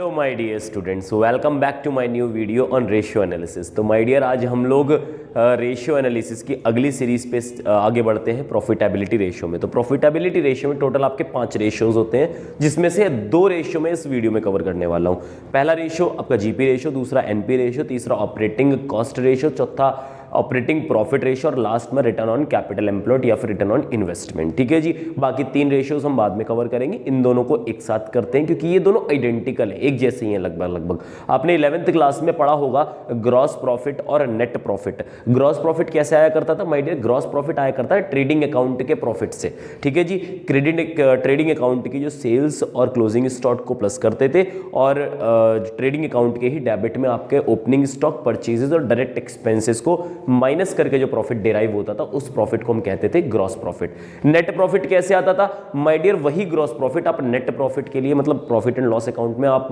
Hello my dear students, welcome back to my new video on ratio analysis. तो my dear, आज हम लोग ratio analysis की अगली सीरीज पे आगे बढ़ते हैं प्रॉफिटेबिलिटी रेशियो में। तो प्रॉफिटेबिलिटी रेशियो में टोटल आपके 5 रेशियोज होते हैं, जिसमें से 2 रेशियो में इस वीडियो में कवर करने वाला हूँ। पहला रेशियो आपका जीपी रेशियो, दूसरा एनपी रेशियो, तीसरा ऑपरेटिंग कॉस्ट रेशियो, चौथा ऑपरेटिंग प्रॉफिट रेशियो और लास्ट में रिटर्न ऑन कैपिटल एम्प्लॉयड या फिर रिटर्न ऑन इन्वेस्टमेंट। ठीक है जी, बाकी 3 रेशियोज हम बाद में कवर करेंगे। इन दोनों को एक साथ करते हैं क्योंकि ये दोनों आइडेंटिकल है, एक जैसे ही हैं लगभग। आपने 11th क्लास में पढ़ा होगा ग्रॉस प्रॉफिट और नेट प्रॉफिट। ग्रॉस प्रॉफिट कैसे आया करता था माय डियर? ग्रॉस प्रॉफिट आया करता है ट्रेडिंग अकाउंट के प्रॉफिट से। ठीक है जी, ट्रेडिंग अकाउंट की जो सेल्स और क्लोजिंग स्टॉक को प्लस करते थे और ट्रेडिंग अकाउंट के ही डेबिट में आपके ओपनिंग स्टॉक, परचेजेस और डायरेक्ट एक्सपेंसेस को माइनस करके जो प्रॉफिट डिराइव होता था उस प्रॉफिट को हम कहते थे ग्रॉस प्रॉफिट। नेट प्रॉफिट कैसे आता था माय डियर? वही ग्रॉस प्रॉफिट आप नेट प्रॉफिट के लिए मतलब प्रॉफिट एंड लॉस अकाउंट में आप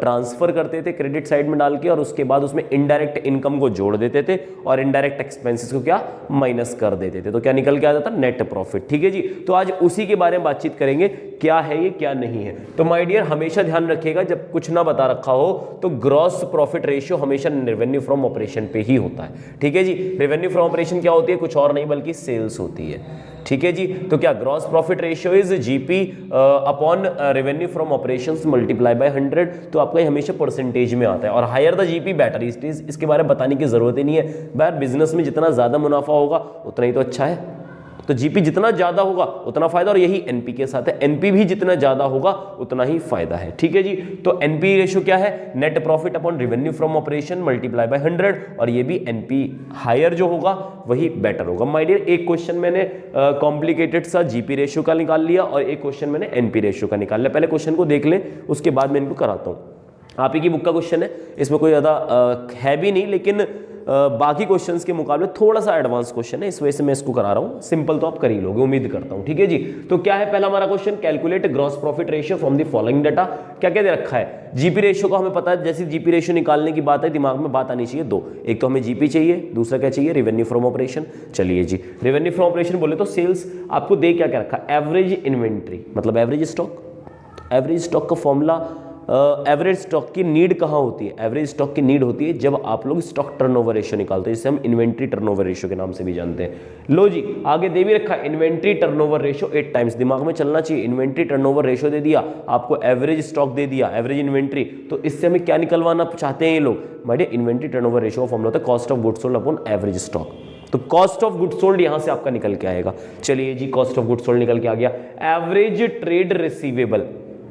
ट्रांसफर करते थे क्रेडिट साइड में डाल के, और उसके बाद उसमें इनडायरेक्ट इनकम को जोड़ देते थे और इनडायरेक्ट एक्सपेंसेस को क्या माइनस कर देते थे। तो क्या निकल के आता था? Net profit. ठीक है जी, तो आज उसी के बारे में बातचीत करेंगे, क्या है ये क्या नहीं है। तो माय डियर हमेशा ध्यान रखिएगा, जब कुछ ना बता रखा हो तो ग्रॉस प्रॉफिट रेशियो हमेशा रेवेन्यू फ्रॉम ऑपरेशन पे ही होता है। ठीक है जी, रेवेन्यू फ्रॉम ऑपरेशन क्या होती है? कुछ और नहीं बल्कि सेल्स होती है। ठीक है जी, तो क्या gross profit ratio is GP upon revenue from operations multiply by 100। तो आपका ये हमेशा परसेंटेज में आता है, और हायर द जीपी बेटर। इसके बारे में बताने की जरूरत ही नहीं है भाई, बिजनेस में जितना ज्यादा मुनाफा होगा उतना ही तो अच्छा है। तो जीपी जितना ज्यादा होगा उतना फायदा, और यही एनपी के साथ है, एनपी भी जितना ज्यादा होगा उतना ही फायदा है। ठीक है जी, तो एनपी रेशियो क्या है? Net profit upon revenue from operation multiply by 100, और ये भी एनपी हायर जो होगा वही बेटर होगा। माय डियर, एक क्वेश्चन मैंने कॉम्प्लिकेटेड सा जीपी रेशियो का निकाल लिया और एक क्वेश्चन मैंने एनपी रेशियो का निकाल लिया। पहले क्वेश्चन को देख लें, उसके बाद मैं इनको कराता हूँ। आप ही की बुक का क्वेश्चन है, इसमें कोई ज़्यादा है भी नहीं, लेकिन बाकी क्वेश्चंस के मुकाबले थोड़ा सा एडवांस क्वेश्चन है, इस वजह से मैं इसको करा रहा हूँ। सिंपल तो आप कर ही लोगे, उम्मीद करता हूँ। ठीक है जी, तो क्या है पहला हमारा question? Calculate gross profit ratio from the following data. क्या क्या दे रखा है? जीपी रेशियो का हमें पता है, जैसे जीपी रेशियो निकालने की बात है दिमाग में बात आनी चाहिए 2। एक तो हमें जीपी चाहिए, दूसरा क्या चाहिए? Revenue from operation. चलिए जी, रेवेन्यू फ्रॉम ऑपरेशन बोले तो सेल्स। आपको दे क्या क्या रखा? एवरेज इन्वेंट्री मतलब एवरेज स्टॉक। एवरेज स्टॉक का फॉर्मूला, एवरेज स्टॉक की नीड कहाँ होती है? एवरेज स्टॉक की नीड होती है जब आप लोग स्टॉक टर्नओवर रेशियो निकालते हैं, जिसे हम इन्वेंट्री टर्नओवर रेशियो के नाम से भी जानते हैं। लो जी, आगे दे भी रखा इन्वेंट्री टर्नओवर रेशियो 8 टाइम्स। दिमाग में चलना चाहिए, इन्वेंट्री टर्नओवर रेशियो दे दिया, आपको एवरेज स्टॉक दे दिया, एवरेज इन्वेंट्री। तो इससे हमें क्या निकलवाना चाहते हैं ये लोग? My inventory turnover ratio formula होता है cost of goods sold upon average stock. तो कॉस्ट ऑफ गुड्स सोल्ड यहां से आपका निकल के आएगा। चलिए जी, कॉस्ट ऑफ गुड्स सोल्ड निकल के आ गया। Average trade receivable.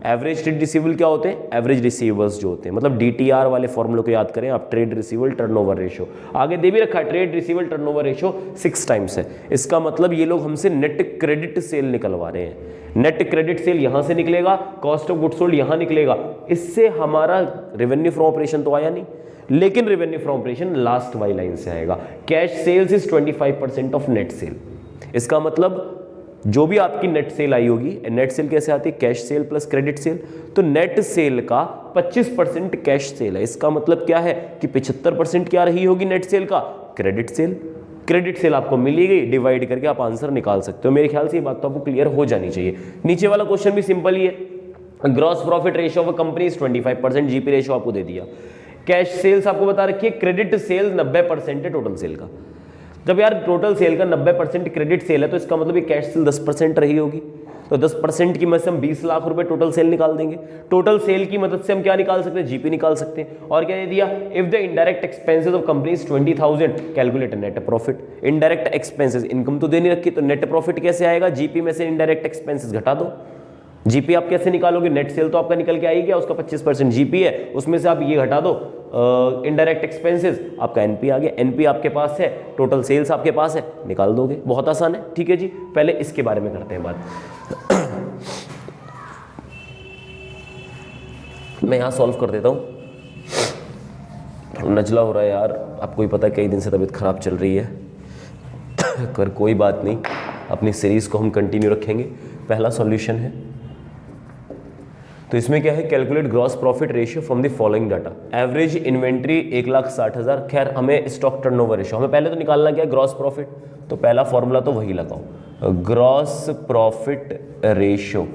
Average trade receivable क्या होते हैं? एवरेज रिसीवेबल्स जो होते हैं, मतलब डीटीआर वाले फॉर्मूले को याद करें आप, ट्रेड रिसीवेबल टर्नओवर रेशियो। आगे दे भी रखा है trade receivable turnover ratio 6 times है। इसका मतलब ये लोग हमसे नेट क्रेडिट सेल निकलवा रहे हैं। नेट क्रेडिट सेल यहां से निकलेगा, कॉस्ट ऑफ गुड्स सोल्ड यहां निकलेगा। इससे हमारा रेवेन्यू फ्रॉम ऑपरेशन तो आया नहीं, लेकिन रेवेन्यू फ्रॉम ऑपरेशन लास्ट वाली लाइन से आएगा। Cash sales is 25% of net sale. इसका मतलब जो भी आपकी नेट सेल आई होगी, नेट सेल कैसे आती है? Cash cell plus credit sale. तो नेट सेल का 25% कैश सेल है। इसका मतलब क्या है कि 75% क्या रही होगी नेट सेल का? Credit sale. क्रेडिट सेल आपको मिली गई, डिवाइड करके आप आंसर निकाल सकते हो। मेरे ख्याल से ये बात तो आपको क्लियर हो जानी चाहिए। नीचे वाला क्वेश्चन भी सिंपल ही है। Gross profit ratio of company 25%, GP ratio आपको दे दिया। कैश सेल्स आपको बता रखी है, क्रेडिट सेल 90% है टोटल सेल का। जब यार टोटल सेल का 90% क्रेडिट सेल है, तो इसका मतलब ये कैश सेल 10% रही होगी। तो 10% की मदद से हम 20 लाख रुपए टोटल सेल निकाल देंगे। टोटल सेल की मदद से हम क्या निकाल सकते हैं? जीपी निकाल सकते हैं। और क्या दे दिया? If the indirect expenses of company 20,000 calculate net profit. Indirect expenses, income तो देनी रखी, तो नेट प्रॉफिट कैसे आएगा? जीपी में से इनडायरेक्ट एक्सपेंसेस घटा दो। जीपी आप कैसे निकालोगे? नेट सेल तो आपका निकल के आई गया, उसका 25% जीपी है, उसमें से आप ये घटा दो इनडायरेक्ट एक्सपेंसेस, आपका एनपी आ गया। एनपी आपके पास है, टोटल सेल्स आपके पास है, निकाल दोगे। बहुत आसान है। ठीक है जी, पहले इसके बारे में करते हैं बात। मैं यहां सॉल्व कर देता हूं, नजला हो रहा है यार, आपको ही पता है कई दिन से तबीयत खराब चल रही है। कर कोई बात नहीं, अपनी सीरीज को हम कंटिन्यू रखेंगे। पहला सॉल्यूशन है, तो इसमें क्या है? Calculate gross profit ratio from the following data. Average inventory 1,60,000। खैर हमें स्टॉक टर्नओवर रेशियो हमें पहले तो निकालना क्या? Gross profit. तो पहला फॉर्मूला तो वही लगाओ, gross profit ratio.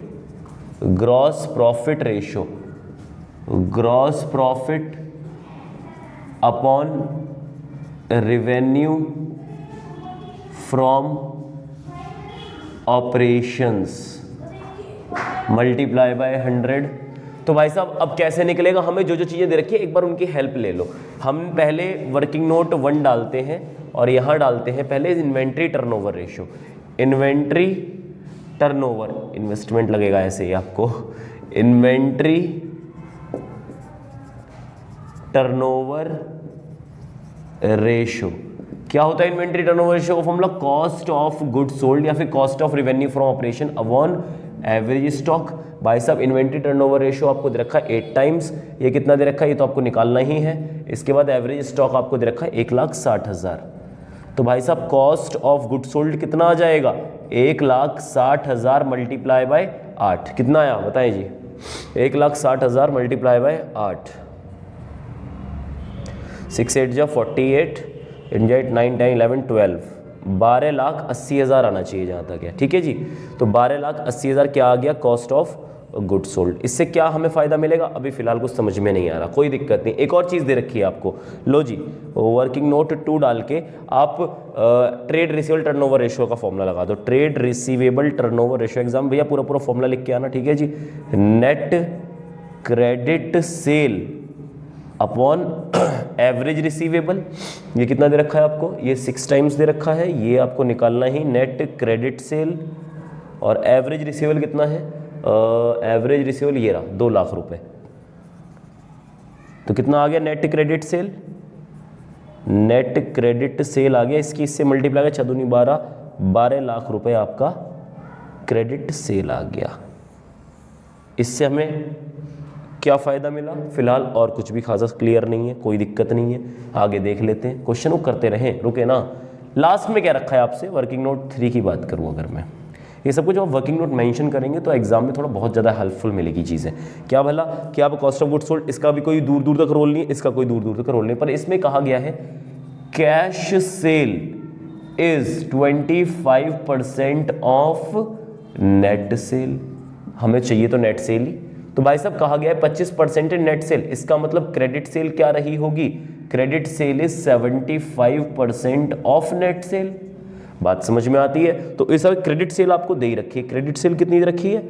Gross profit ratio gross profit upon revenue from operations multiply by 100। तो भाई साहब अब कैसे निकलेगा, हमें जो जो चीज़ें दे रखी है एक बार उनकी हेल्प ले लो। हम पहले वर्किंग नोट 1 डालते हैं और यहाँ डालते हैं पहले inventory turnover ratio. Inventory turnover, investment लगेगा ऐसे ही आपको, इन्वेंट्री टर्नओवर रेशियो। क्या होता है इन्वेंट्री टर्नओवर रेशियो का formula? Cost of goods sold या फिर cost of revenue from operation upon average stock. भाई साहब इन्वेंट्री टर्नओवर रेशियो आपको दे रखा है 8 टाइम्स, ये कितना दे रखा है, ये तो आपको निकालना ही है। इसके बाद एवरेज स्टॉक आपको दे रखा है 1,60,000। तो भाई साहब कॉस्ट ऑफ गुड्स सोल्ड कितना आ जाएगा? 1,60,000 मल्टीप्लाई बाय 8, कितना आया बताएं जी? 1,60,000 मल्टीप्लाई बाय 8, 6 8 जा 48, 8 9 10 11 12, 12,80,000 आना चाहिए जहाँ तक है, ठीक है जी। तो 12,80,000 क्या आ गया? Cost of goods sold. इससे क्या हमें फ़ायदा मिलेगा अभी फ़िलहाल कुछ समझ में नहीं आ रहा, कोई दिक्कत नहीं। एक और चीज़ दे रखी है आपको, लो जी, वर्किंग नोट 2 डाल के आप ट्रेड रिसीवेबल टर्नओवर रेशियो का फॉर्मूला लगा दो। Trade receivable turnover ratio, exam भैया पूरा पूरा फॉर्मूला लिख के आना, ठीक है जी। Net credit sale upon average receivable, ये कितना दे रखा है आपको? ये 6 टाइम्स दे रखा है, ये आपको निकालना ही। नेट क्रेडिट सेल और एवरेज रिसीवेबल कितना है? एवरेज रिसीवेबल ये रहा 2 लाख रुपए। तो कितना आ गया net credit sale? Net credit sale आ गया, इसकी इससे मल्टीप्लाई गया 6 दूनी 12, 12 लाख रुपए आपका क्रेडिट सेल आ गया। इससे हमें क्या फ़ायदा मिला? फिलहाल और कुछ भी खासा क्लियर नहीं है, कोई दिक्कत नहीं है, आगे देख लेते हैं। क्वेश्चन को करते रहें, रुके ना। लास्ट में क्या रखा है आपसे? वर्किंग नोट 3 की बात करूँ अगर मैं, ये सब कुछ आप वर्किंग नोट मेंशन करेंगे तो एग्जाम में थोड़ा बहुत ज़्यादा हेल्पफुल मिलेगी चीज़ें। क्या भला कि आप कॉस्ट ऑफ गुड्स सोल्ड, इसका भी कोई दूर दूर तक रोल नहीं है, इसका कोई दूर दूर तक रोल नहीं, पर इसमें कहा गया है cash cell is 25% of net cell. हमें चाहिए तो नेट सेल ही, तो भाई साहब कहा गया है 25% नेट सेल, इसका मतलब क्रेडिट सेल क्या रही होगी? Credit sale is 75% of net cell. बात समझ में आती है? तो इस क्रेडिट सेल आपको दे रखी है, क्रेडिट सेल कितनी दे रखी है?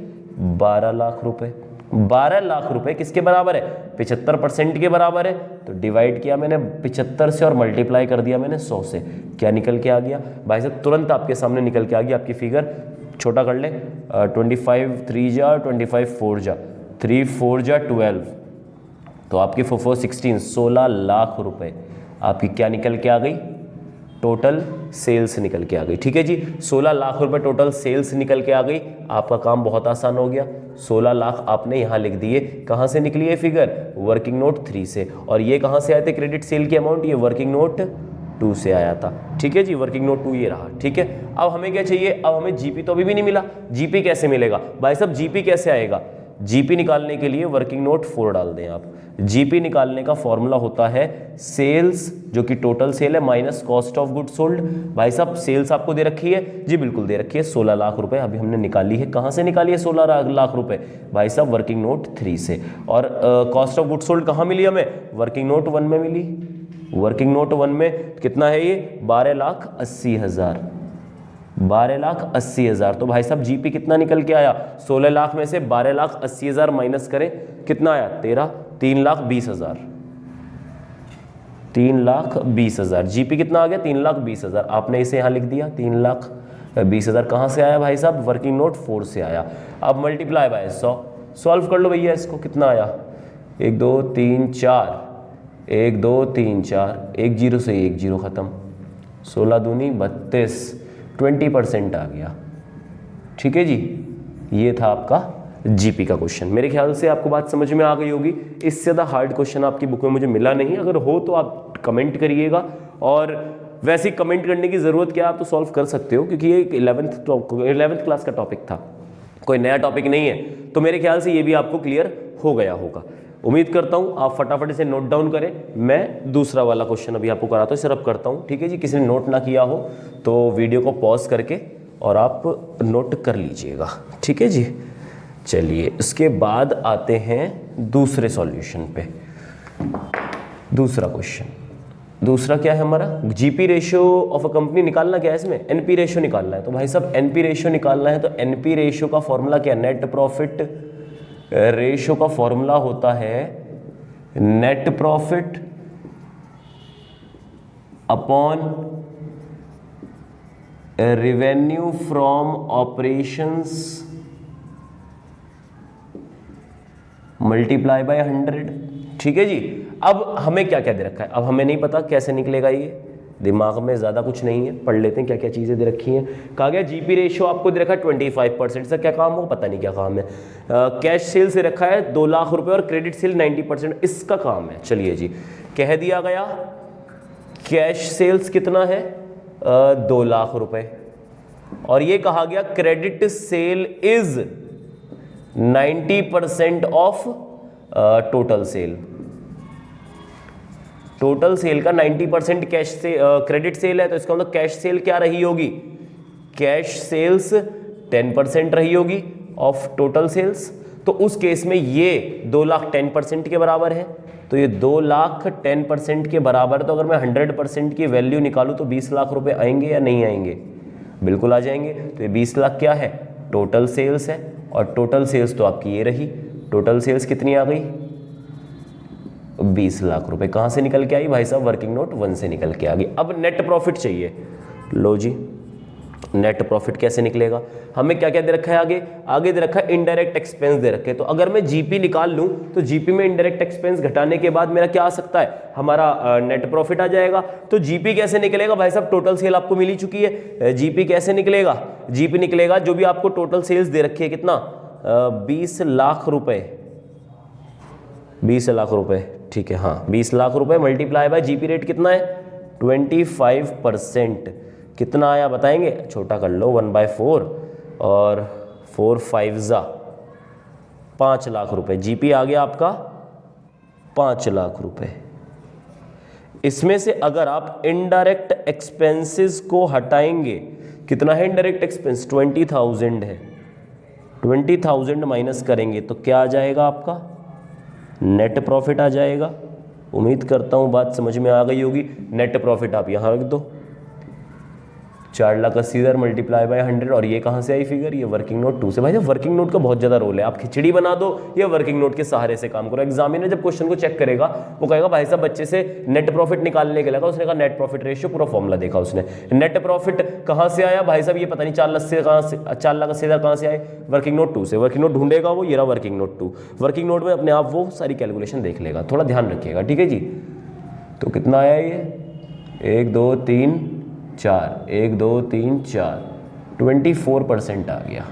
12 लाख रुपए। 12 लाख रुपए किसके बराबर है? 75% के बराबर है। तो डिवाइड किया मैंने 75 से और मल्टीप्लाई कर दिया मैंने 100 से, क्या निकल के आ गया भाई साहब? तुरंत आपके सामने निकल के आ गया आपकी फिगर, छोटा कर ले, 25 3 जा 25 4 जा 3 4 जा 12, तो आपकी 4 4 16, 16 लाख रुपए आपकी क्या निकल के आ गई? टोटल सेल्स निकल के आ गई, ठीक है जी। 16 लाख रुपए टोटल सेल्स निकल के आ गई। आपका काम बहुत आसान हो गया, 16 लाख आपने यहाँ लिख दिए। कहाँ से निकली है फिगर? वर्किंग नोट 3 से। और ये कहाँ से आए थे क्रेडिट सेल की अमाउंट? ये वर्किंग नोट 2 से आया था, ठीक है जी। वर्किंग नोट 2 ये रहा, ठीक है। अब हमें क्या चाहिए? अब हमें जीपी तो अभी भी नहीं मिला। जीपी कैसे मिलेगा भाई साहब? जीपी कैसे आएगा? जीपी निकालने के लिए वर्किंग नोट 4 डाल दें आप। जीपी निकालने का फॉर्मूला होता है सेल्स, जो कि टोटल सेल है, minus cost of goods sold. भाई साहब सेल्स आपको दे रखी है जी, बिल्कुल दे रखी है, 16 लाख रुपए अभी हमने निकाली है। कहाँ से निकाली है 16 लाख रुपए? भाई साहब वर्किंग नोट 3 से। और कॉस्ट ऑफ गुड्स सोल्ड कहाँ मिली हमें? वर्किंग नोट 1 में मिली। वर्किंग नोट 1 में कितना है ये? 12,80,000। 12,80,000। तो भाई साहब जीपी कितना निकल के आया? 16 लाख में से 12,80,000 माइनस करें, कितना आया? 3,20,000। 3,20,000 जीपी कितना आ गया? 3,20,000। आपने इसे यहाँ लिख दिया 3,20,000। कहाँ से आया भाई साहब? वर्किंग नोट 4 से आया। अब मल्टीप्लाई बाय 100, सॉल्व कर लो भैया इसको। कितना आया? 1 2 3 4, 1 2 3 4, 1 0 से 1 0 खत्म, 16 दूनी 32, 20% आ गया, ठीक है जी। ये था आपका जीपी का क्वेश्चन। मेरे ख्याल से आपको बात समझ में आ गई होगी। इससे ज़्यादा हार्ड क्वेश्चन आपकी बुक में मुझे मिला नहीं, अगर हो तो आप कमेंट करिएगा। और वैसे कमेंट करने की ज़रूरत क्या है, आप तो सॉल्व कर सकते हो, क्योंकि ये 11th क्लास का टॉपिक था, कोई नया टॉपिक नहीं है। तो मेरे ख्याल से ये भी आपको क्लियर हो गया होगा। उम्मीद करता हूँ आप फटाफट इसे नोट डाउन करें। मैं दूसरा वाला क्वेश्चन अभी आपको कराता हूँ, इसे रब करता हूँ, ठीक है जी। किसी ने नोट ना किया हो तो वीडियो को पॉज करके और आप नोट कर लीजिएगा, ठीक है जी। चलिए इसके बाद आते हैं दूसरे सॉल्यूशन पे। दूसरा क्वेश्चन, दूसरा क्या है हमारा, GP ratio of a company निकालना क्या है इसमें, एनपी रेशियो निकालना है। तो भाई साहब एनपी रेशियो निकालना है तो एनपी रेशियो का फॉर्मूला क्या है, नेट प्रॉफिट रेशियो का फॉर्मूला होता है net profit upon revenue from operations multiply by 100। ठीक है जी। अब हमें क्या क्या दे रखा है, अब हमें नहीं पता कैसे निकलेगा, ये दिमाग में ज़्यादा कुछ नहीं है, पढ़ लेते हैं क्या क्या चीज़ें दे रखी हैं। कहा गया जीपी रेशियो आपको दे रखा है 25%, इसका क्या काम हो पता नहीं क्या काम है। कैश सेल से रखा है 2 लाख रुपए और क्रेडिट सेल 90%, इसका काम है। चलिए जी, कह दिया गया कैश सेल्स कितना है 2 लाख रुपए, और ये कहा गया credit sale is 90% of total sale. Total sale का 90% कैश से क्रेडिट सेल है, तो इसका मतलब कैश सेल क्या रही होगी, कैश सेल्स 10% रही होगी ऑफ टोटल सेल्स। तो उस केस में ये 2 लाख 10% के बराबर है, तो ये 2 लाख 10% के बराबर। तो अगर मैं 100% की वैल्यू निकालूं तो 20 लाख रुपए आएंगे या नहीं आएंगे, बिल्कुल आ जाएंगे। तो ये 20 लाख क्या है, टोटल सेल्स है, और टोटल सेल्स तो आपकी ये रही, टोटल सेल्स कितनी आ गई 20 लाख रुपए। कहाँ से निकल के आई भाई साहब, वर्किंग नोट 1 से निकल के आ गई। अब नेट प्रॉफिट चाहिए, लो जी नेट प्रॉफिट कैसे निकलेगा, हमें क्या क्या दे रखा है आगे, आगे दे रखा है इनडायरेक्ट एक्सपेंस दे रखे। तो अगर मैं जीपी निकाल लूं तो जीपी में इनडायरेक्ट एक्सपेंस घटाने के बाद मेरा क्या आ सकता है, हमारा नेट प्रॉफिट आ जाएगा। तो जीपी कैसे निकलेगा भाई साहब, टोटल सेल आपको मिल ही चुकी है, जीपी कैसे निकलेगा, जीपी निकलेगा जो भी आपको टोटल सेल्स दे रखी है कितना 20 लाख रुपए, 20 लाख रुपए, ठीक है हाँ 20 लाख रुपए मल्टीप्लाई बाय जीपी रेट कितना है 25%, कितना आया बताएंगे, छोटा कर लो 1/4 और 4 5 जा 5 लाख रुपए, जीपी आ गया आपका 5 लाख रुपए। इसमें से अगर आप इनडायरेक्ट एक्सपेंसेस को हटाएंगे, कितना है इनडायरेक्ट एक्सपेंस 20,000 है, 20,000 माइनस करेंगे तो क्या आ जाएगा आपका नेट प्रॉफिट आ जाएगा। उम्मीद करता हूँ बात समझ में आ गई होगी। नेट प्रॉफिट आप यहाँ रख दो 4,80,000 मल्टीप्लाई बाय 100, और ये कहाँ से आई फिगर, ये वर्किंग नोट 2 से। भाई वर्किंग नोट का बहुत ज़्यादा रोल है, आप खिचड़ी बना दो या वर्किंग नोट के सहारे से काम करो। एग्जामिनर जब क्वेश्चन को चेक करेगा वो कहेगा भाई साहब बच्चे से नेट प्रॉफिट निकालने के लगा, उसने कहा नेट प्रॉफिट रेशियो, पूरा फॉर्मूला देखा उसने, नेट प्रॉफिट कहाँ से आया भाई साहब ये पता नहीं, 4,80,000 कहाँ से आए, वर्किंग नोट 2 से। वर्किंग नोट ढूंढेगा वो, ये रहा वर्किंग नोट 2, वर्किंग नोट में अपने आप वो सारी कैलकुलेशन देख लेगा, थोड़ा ध्यान रखिएगा ठीक है जी। तो कितना आया ये 1 2 3 4, 1 2 3 4, 24% आ गया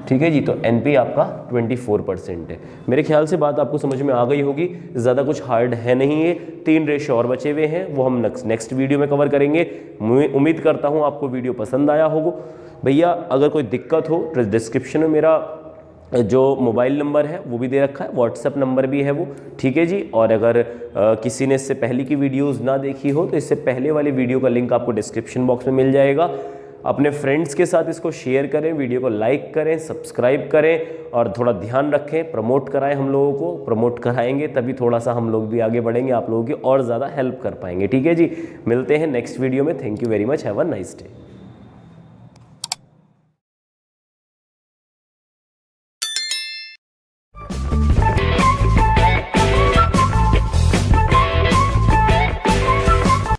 ठीक है जी। तो एनपी आपका 24% है। मेरे ख्याल से बात आपको समझ में आ गई होगी, ज़्यादा कुछ हार्ड है नहीं है। 3 रेशियो और बचे हुए हैं, वो हम नेक्स्ट वीडियो में कवर करेंगे। उम्मीद करता हूँ आपको वीडियो पसंद आया होगा। भैया अगर कोई दिक्कत हो तो डिस्क्रिप्शन में मेरा जो मोबाइल नंबर है वो भी दे रखा है, व्हाट्सएप नंबर भी है वो, ठीक है जी। और अगर किसी ने इससे पहले की वीडियोस ना देखी हो तो इससे पहले वाली वीडियो का लिंक आपको डिस्क्रिप्शन बॉक्स में मिल जाएगा। अपने फ्रेंड्स के साथ इसको शेयर करें, वीडियो को लाइक करें, सब्सक्राइब करें, और थोड़ा ध्यान रखें, प्रमोट कराएं, हम लोगों को प्रमोट कराएंगे तभी थोड़ा सा हम लोग भी आगे बढ़ेंगे, आप लोगों की और ज़्यादा हेल्प कर पाएंगे ठीक है जी। मिलते हैं नेक्स्ट वीडियो में। Thank you very much, have a nice day.